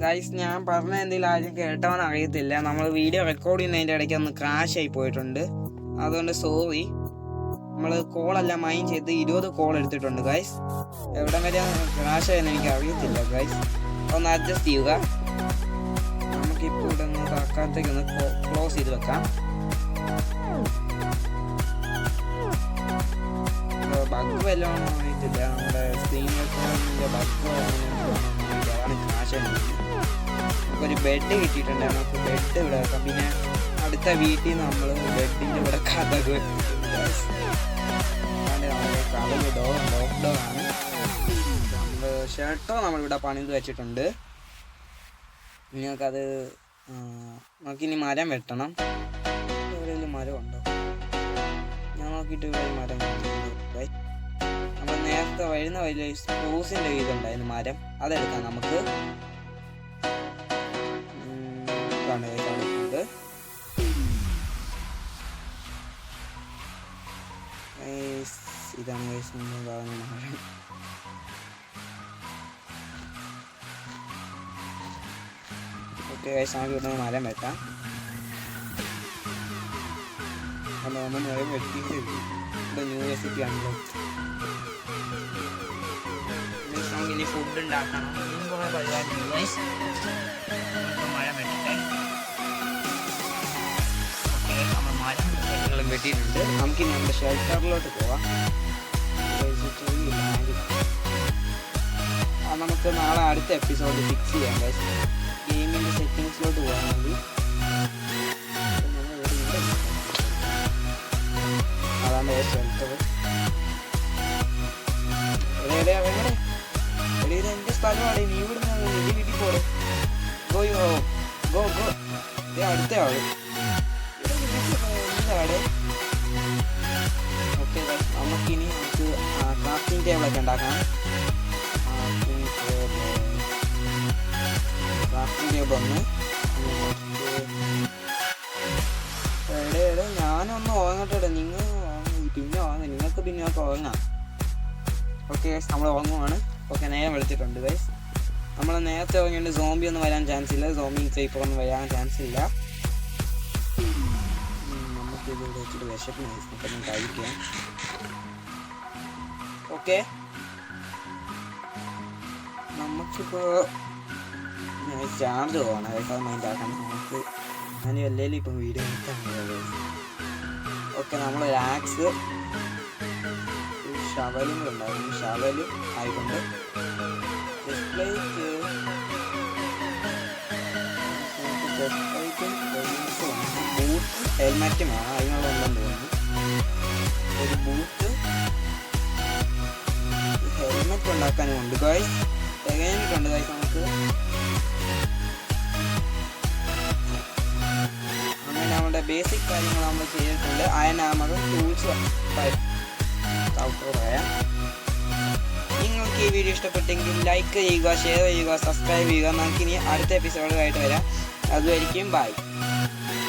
Guys, ഞാൻ പറഞ്ഞ എന്തെങ്കിലും ആരും കേട്ടവൻ അറിയത്തില്ല. നമ്മൾ വീഡിയോ റെക്കോർഡ് ചെയ്യുന്നതിൻ്റെ ഇടയ്ക്ക് ഒന്ന് ക്രാഷ് ആയി പോയിട്ടുണ്ട്. അതുകൊണ്ട് സോറി. നമ്മൾ കോളെല്ലാം മൈൻ ചെയ്ത് 20 കോൾ എടുത്തിട്ടുണ്ട് ഗൈസ്. എവിടെ വരെ ക്രാഷ് ആയെന്ന് എനിക്ക് അറിയത്തില്ല ഗൈസ്. ഒന്ന് അഡ്ജസ്റ്റ് ചെയ്യുക. നമുക്കിപ്പോൾ ഇവിടെ ഒന്ന് തൽക്കാലത്തേക്കൊന്ന് ക്ലോസ് ചെയ്ത് വെക്കാം. ബഗ് വല്ലതും അറിയത്തില്ല. നമ്മുടെ സ്ക്രീൻ റെക്കോർഡിൻ്റെ ബഗ് അതാണ് ക്രാഷ് ആയിട്ട്. നമുക്കൊരു ബെഡ് കിട്ടിയിട്ടുണ്ട്. നമുക്ക് ബെഡ് ഇവിടെ വെക്കാം. പിന്നെ അടുത്ത വീട്ടിൽ നിന്ന് നമ്മൾ ബെഡിൻ്റെ ഇവിടെ കഥക് കഥക് ലോക്ക് ഡോർ ആണ്. നമ്മൾ ഷർട്ടോ നമ്മളിവിടെ പണിത് വെച്ചിട്ടുണ്ട്. നിങ്ങൾക്കത് നമുക്കിനി മരം വെട്ടണം. എവിടെയെങ്കിലും മരം ഉണ്ടോ? ഞാൻ നോക്കിയിട്ട് ഇവിടെ മരം നമ്മൾ നേരത്തെ വരുന്ന വലിയ സ്പൂസിൻ്റെ വീടുണ്ടായിരുന്നു മരം. അതെടുക്കാം നമുക്ക്. കണ്ടിട്ടുണ്ട്. ഇതാണ് മരം. ഓക്കെ ഗൈസ്, നമുക്ക് ഇവിടെ മരം വെട്ടാം. നമ്മൾ മരം വെട്ടിയിട്ട് ഇവിടെ ന്യൂ റെസിപ്പി ആണല്ലോ. നമുക്കിനി ഫുഡ് ഉണ്ടാക്കണം. കുറേ പരിപാടി ഗൈസ്. മരം വെട്ടട്ടെ. ഓക്കെ, നമ്മൾ മരം വെട്ടിയിട്ടുണ്ട്. നമുക്കിനി നമ്മുടെ ഷെൽട്ടറിലോട്ട് പോവാം. നമുക്ക് നാളെ അടുത്ത എപ്പിസോഡ് ഫിക്സ് ചെയ്യാം ഗൈസ്. ഗെയിമിൻ്റെ സെറ്റിങ്സിലോട്ട് പോകാൻ മതി. അതാണ് ഷെൽട്ടർ. ഇത് എൻ്റെ സ്ഥലമാണ്. നീ ഇവിടുന്ന് എൻ്റെ വീട്ടിൽ പോരെ. ഗോ അടുത്ത ആള്. ഓക്കെ, നമുക്കിനി ക്രാഫ്റ്റിംഗ് ടേബിളൊക്കെ ഉണ്ടാക്കാം. ക്രാഫ്റ്റിംഗ് ടേബിൾ ഒന്ന് ഞാനൊന്ന് ഉറങ്ങട്ടെ. നിങ്ങൾ പിന്നെ ഉറങ്ങും. നിങ്ങൾക്ക് പിന്നെ ഒക്കെ ഉറങ്ങാം. ഓക്കെ ഗൈസ്, നമ്മൾ ഉറങ്ങുവാണ്. ഓക്കെ, നേരം വെളുത്തിട്ടുണ്ട് ഗൈസ്. നമ്മൾ നേരത്തെ ഉറങ്ങിയിട്ട് സോംബി ഒന്നും വരാൻ ചാൻസ് ഇല്ല. സോംബി ക്രീപ്പർ ഒന്നും വരാൻ ചാൻസ് ഇല്ല. നമുക്കിത് ഇവിടെ വെച്ചിട്ട് വിശപ്പ് നമുക്കൊന്നും കഴിക്കാം. ഓക്കെ, നമുക്കിപ്പോൾ ചാർജ് പോകണം ഗൈസ്. അത് മൈൻഡ് ആക്കണം. നമുക്ക് ഞാൻ എല്ലാവരും ഇപ്പം വീഡിയോ എടുക്കാൻ. ഓക്കെ, നമ്മളൊരു ആക്സ് ഷവലും കൂടെ ഉണ്ടായിരുന്നു. ഷവലും ആയിക്കൊണ്ട് ബൂട്ട് ഹെൽമെറ്റും വേണം. അതിനുള്ള ഉണ്ടെന്ന് തോന്നുന്നു. ഒരു ബൂട്ട് ഹെൽമെറ്റ് ഉണ്ടാക്കാനും ഉണ്ട് ഗൈസ്. തികഞ്ഞിട്ടുണ്ട് ഗൈസ്. നമുക്ക് അങ്ങനെ നമ്മുടെ ബേസിക് കാര്യങ്ങൾ നമ്മൾ ചെയ്തിട്ടുണ്ട്. അയനാമത് ടൂൾസ് പറയാം. നിങ്ങൾക്ക് ഈ വീഡിയോ ഇഷ്ടപ്പെട്ടെങ്കിൽ ലൈക്ക് ചെയ്യുക, ഷെയർ ചെയ്യുക, സബ്സ്ക്രൈബ് ചെയ്യുക. നമുക്കിനി അടുത്ത എപ്പിസോഡുമായിട്ട് വരാം. അതുവരെയും ബൈ.